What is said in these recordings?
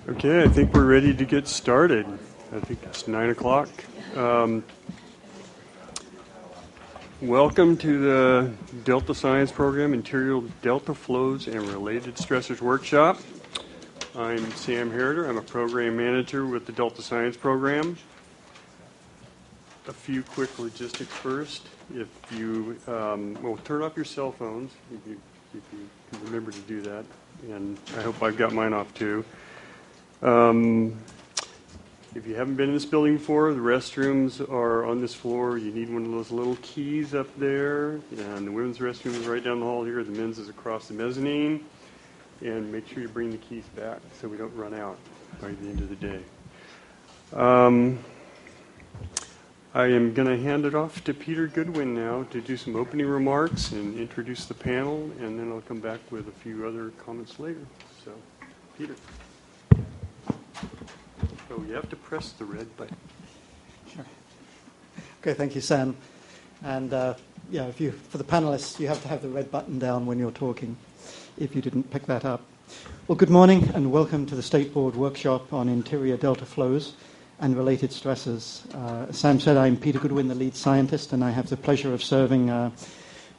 Okay, I think we're ready to get started. I think it's 9 o'clock. Welcome to the Delta Science Program, Interior Delta Flows and Related Stressors Workshop. I'm Sam Harader. I'm a program manager with the Delta Science Program. A few quick logistics first. If you, turn off your cell phones if you can remember to do that. And I hope I've got mine off too. If you haven't been in this building before, the restrooms are on this floor. You need one of those little keys up there. And the women's restroom is right down the hall here. The men's is across the mezzanine. And make sure you bring the keys back so we don't run out by the end of the day. I am going to hand it off to Peter Goodwin now to do some opening remarks and introduce the panel, and then I'll come back with a few other comments later. So, Peter. Oh, you have to press the red button. Sure. Okay, thank you, Sam. And for the panelists, you have to have the red button down when you're talking, if you didn't pick that up. Well, good morning and welcome to the State Board Workshop on Interior Delta Flows and Related Stressors. As Sam said, I'm Peter Goodwin, the lead scientist, and I have the pleasure of serving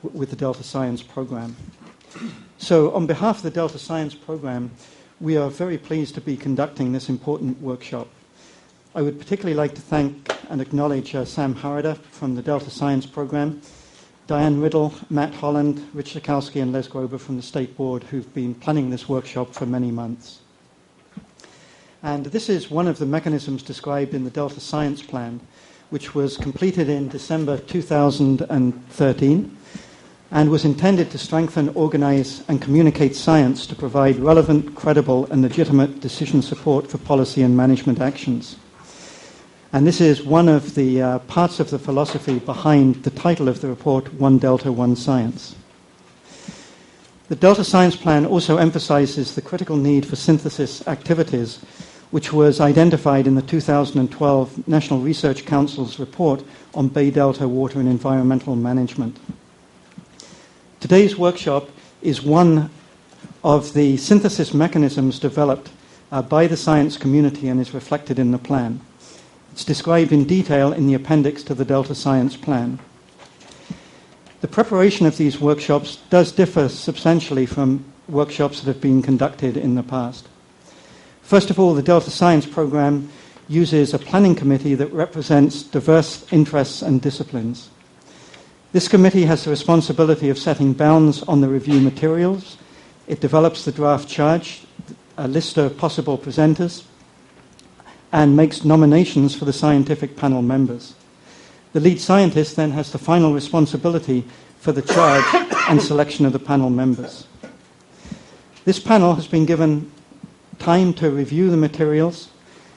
with the Delta Science Program. So on behalf of the Delta Science Program, we are very pleased to be conducting this important workshop. I would particularly like to thank and acknowledge Sam Harader from the Delta Science Program, Diane Riddle, Matt Holland, Rich Sikowski, and Les Grober from the State Board, who've been planning this workshop for many months. And this is one of the mechanisms described in the Delta Science Plan, which was completed in December 2013 and was intended to strengthen, organize, and communicate science to provide relevant, credible, and legitimate decision support for policy and management actions. And this is one of the parts of the philosophy behind the title of the report, One Delta, One Science. The Delta Science Plan also emphasizes the critical need for synthesis activities, which was identified in the 2012 National Research Council's report on Bay Delta water and environmental management. Today's workshop is one of the synthesis mechanisms developed by the science community and is reflected in the plan. It's described in detail in the appendix to the Delta Science Plan. The preparation of these workshops does differ substantially from workshops that have been conducted in the past. First of all, the Delta Science Program uses a planning committee that represents diverse interests and disciplines. This committee has the responsibility of setting bounds on the review materials. It develops the draft charge, a list of possible presenters, and makes nominations for the scientific panel members. The lead scientist then has the final responsibility for the charge and selection of the panel members. This panel has been given time to review the materials,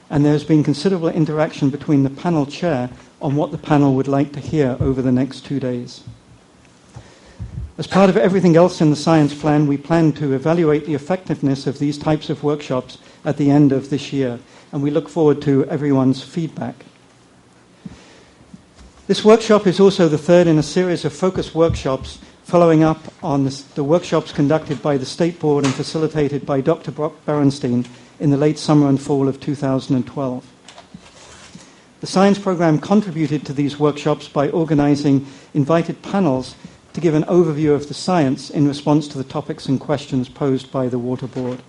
and there has been considerable interaction between the panel chair on what the panel would like to hear over the next 2 days. As part of everything else in the science plan, we plan to evaluate the effectiveness of these types of workshops at the end of this year, and we look forward to everyone's feedback. This workshop is also the third in a series of focus workshops following up on the workshops conducted by the State Board and facilitated by Dr. Brock Berenstein in the late summer and fall of 2012. The science program contributed to these workshops by organizing invited panels to give an overview of the science in response to the topics and questions posed by the Water Board.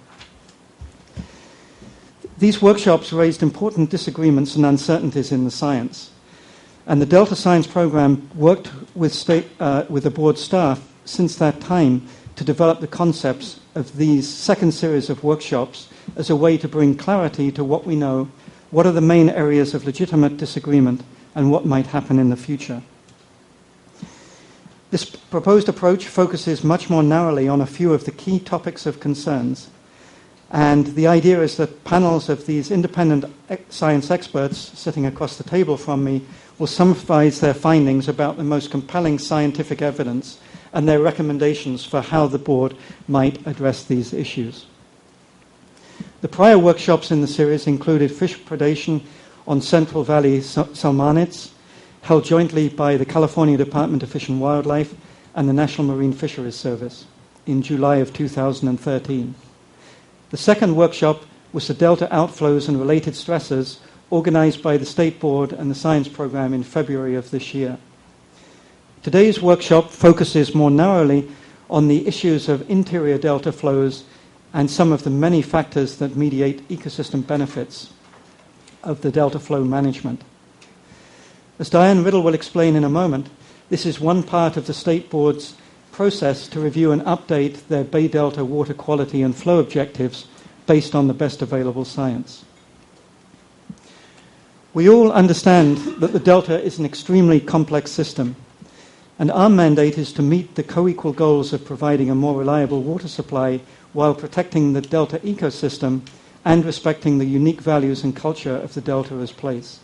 These workshops raised important disagreements and uncertainties in the science, and the Delta Science Program worked with the board staff since that time to develop the concepts of these second series of workshops as a way to bring clarity to what we know, what are the main areas of legitimate disagreement, and what might happen in the future. This proposed approach focuses much more narrowly on a few of the key topics of concerns, and the idea is that panels of these independent science experts sitting across the table from me will summarize their findings about the most compelling scientific evidence and their recommendations for how the board might address these issues. The prior workshops in the series included fish predation on Central Valley salmonids, held jointly by the California Department of Fish and Wildlife and the National Marine Fisheries Service in July of 2013. The second workshop was the delta outflows and related stressors organized by the State Board and the Science Program in February of this year. Today's workshop focuses more narrowly on the issues of interior delta flows and some of the many factors that mediate ecosystem benefits of the delta flow management. As Diane Riddle will explain in a moment, this is one part of the State Board's process to review and update their Bay Delta water quality and flow objectives based on the best available science. We all understand that the delta is an extremely complex system, and our mandate is to meet the co-equal goals of providing a more reliable water supply while protecting the delta ecosystem and respecting the unique values and culture of the delta as place.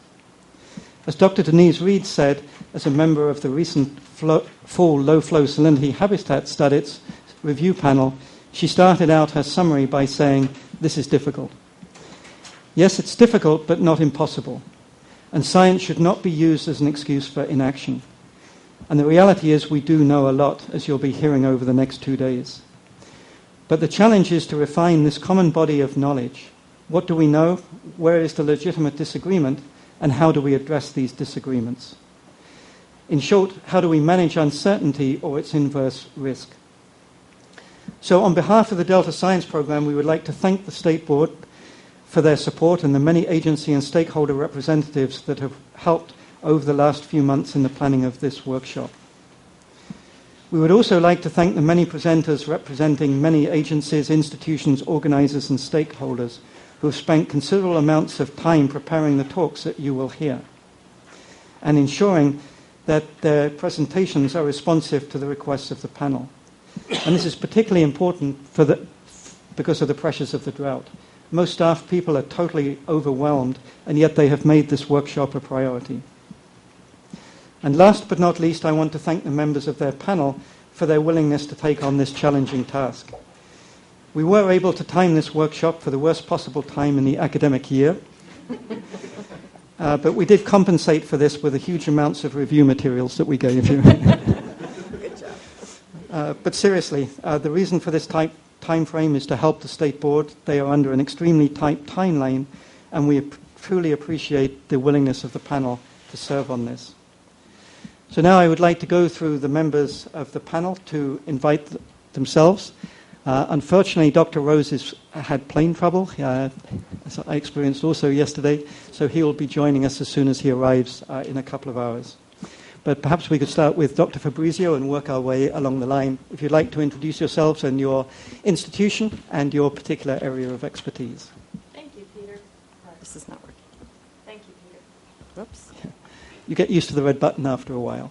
As Dr. Denise Reed said, as a member of the recent full low-flow salinity habitat studies review panel, she started out her summary by saying, "This is difficult." Yes, it's difficult, but not impossible. And science should not be used as an excuse for inaction. And the reality is we do know a lot, as you'll be hearing over the next 2 days. But the challenge is to refine this common body of knowledge. What do we know? Where is the legitimate disagreement? And how do we address these disagreements? In short, how do we manage uncertainty or its inverse risk? So on behalf of the Delta Science Program, we would like to thank the State Board for their support and the many agency and stakeholder representatives that have helped over the last few months in the planning of this workshop. We would also like to thank the many presenters representing many agencies, institutions, organizers and stakeholders who have spent considerable amounts of time preparing the talks that you will hear and ensuring that their presentations are responsive to the requests of the panel. And this is particularly important because of the pressures of the drought. Most staff people are totally overwhelmed, and yet they have made this workshop a priority. And last but not least, I want to thank the members of their panel for their willingness to take on this challenging task. We were able to time this workshop for the worst possible time in the academic year, but we did compensate for this with the huge amounts of review materials that we gave you. Good job. But seriously, the reason for this time frame is to help the State Board. They are under an extremely tight timeline, and we truly appreciate the willingness of the panel to serve on this. So now I would like to go through the members of the panel to invite themselves. Unfortunately, Dr. Rose had plane trouble, as I experienced also yesterday, so he will be joining us as soon as he arrives in a couple of hours. But perhaps we could start with Dr. Fabrizio and work our way along the line. If you'd like to introduce yourselves and your institution and your particular area of expertise. Thank you, Peter. This is not working. Thank you, Peter. Whoops. You get used to the red button after a while.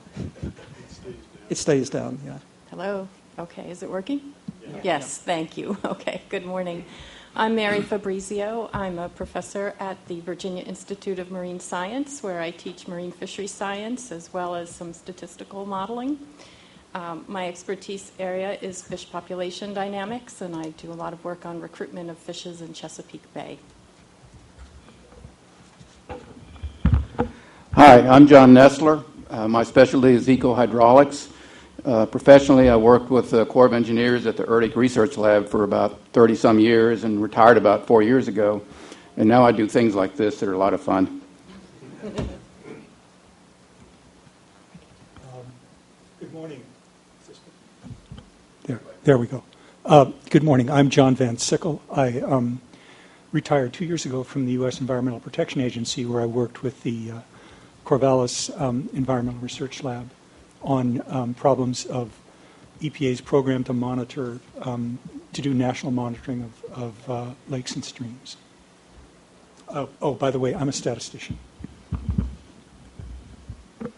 It stays down, yeah. Hello. Okay, is it working? Yeah. Yes, thank you. Okay, good morning. I'm Mary Fabrizio. I'm a professor at the Virginia Institute of Marine Science, where I teach marine fishery science as well as some statistical modeling. My expertise area is fish population dynamics, and I do a lot of work on recruitment of fishes in Chesapeake Bay. Hi, I'm John Nestler. My specialty is eco-hydraulics. Professionally, I worked with the Corps of Engineers at the ERDIC Research Lab for about 30-some years and retired about 4 years ago. And now I do things like this that are a lot of fun. Good morning. There we go. Good morning. I'm John Van Sickle. I retired 2 years ago from the U.S. Environmental Protection Agency, where I worked with the Corvallis Environmental Research Lab on problems of EPA's program to monitor, to do national monitoring of lakes and streams. Oh, by the way, I'm a statistician. Good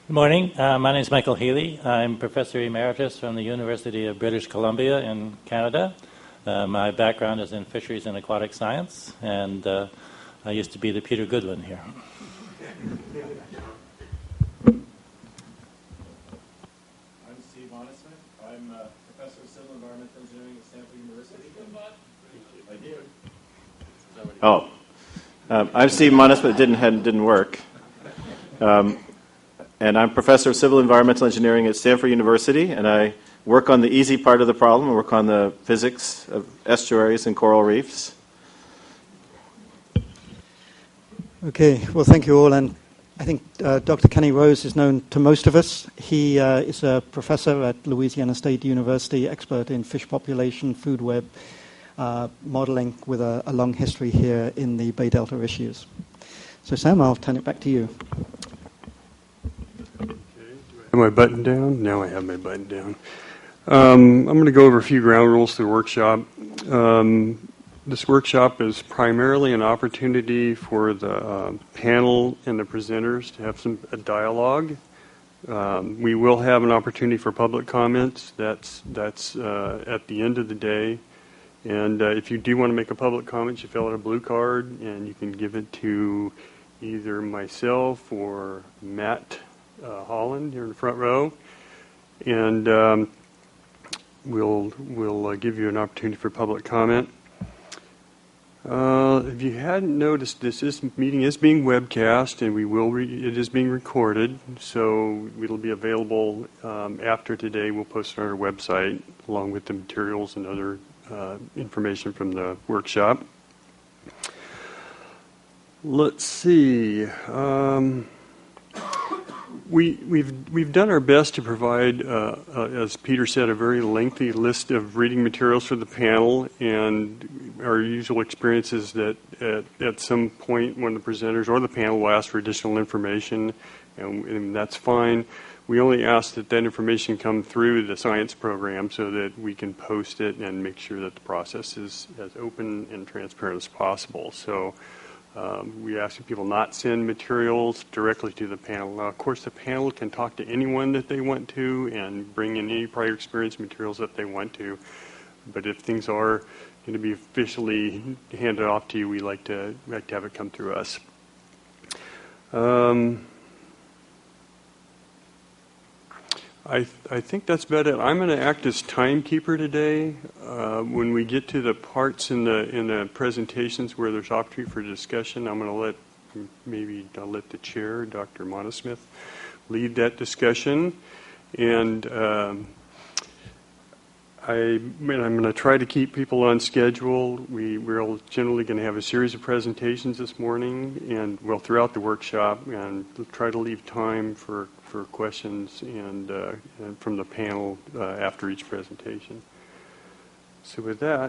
morning. My name is Michael Healy. I'm Professor Emeritus from the University of British Columbia in Canada. My background is in fisheries and aquatic science, and I used to be the Peter Goodwin here. I'm a professor of civil environmental engineering at Stanford University. I'm Steve Munnis, but it didn't work. And I'm professor of civil environmental engineering at Stanford University, and I work on the easy part of the problem. I work on the physics of estuaries and coral reefs. Okay, well, thank you all. And I think Dr. Kenny Rose is known to most of us. He is a professor at Louisiana State University, expert in fish population, food web modeling, with a long history here in the Bay Delta issues. So, Sam, I'll turn it back to you. Have my button down? Now I have my button down. I'm going to go over a few ground rules to the workshop. This workshop is primarily an opportunity for the panel and the presenters to have a dialogue. We will have an opportunity for public comments. That's at the end of the day. And if you do want to make a public comment, you fill out a blue card, and you can give it to either myself or Matt Holland here in the front row. And we'll give you an opportunity for public comment. If you hadn't noticed, this meeting is being webcast, and it is being recorded, so it'll be available after today. We'll post it on our website along with the materials and other information from the workshop. Let's see. We've done our best to provide, as Peter said, a very lengthy list of reading materials for the panel, and our usual experience is that at some point one of the presenters or the panel will ask for additional information, and that's fine. We only ask that information come through the science program so that we can post it and make sure that the process is as open and transparent as possible. So we ask people not send materials directly to the panel. Now, of course, the panel can talk to anyone that they want to and bring in any prior experience materials that they want to. But if things are going to be officially handed off to you, we like to have it come through us. I think that's about it. I'm going to act as timekeeper today. When we get to the parts in the presentations where there's opportunity for discussion, I'm going to let the chair, Dr. Monosmith, lead that discussion. And I'm going to try to keep people on schedule. We're generally going to have a series of presentations this morning and throughout the workshop, and try to leave time for questions and from the panel after each presentation. So with that,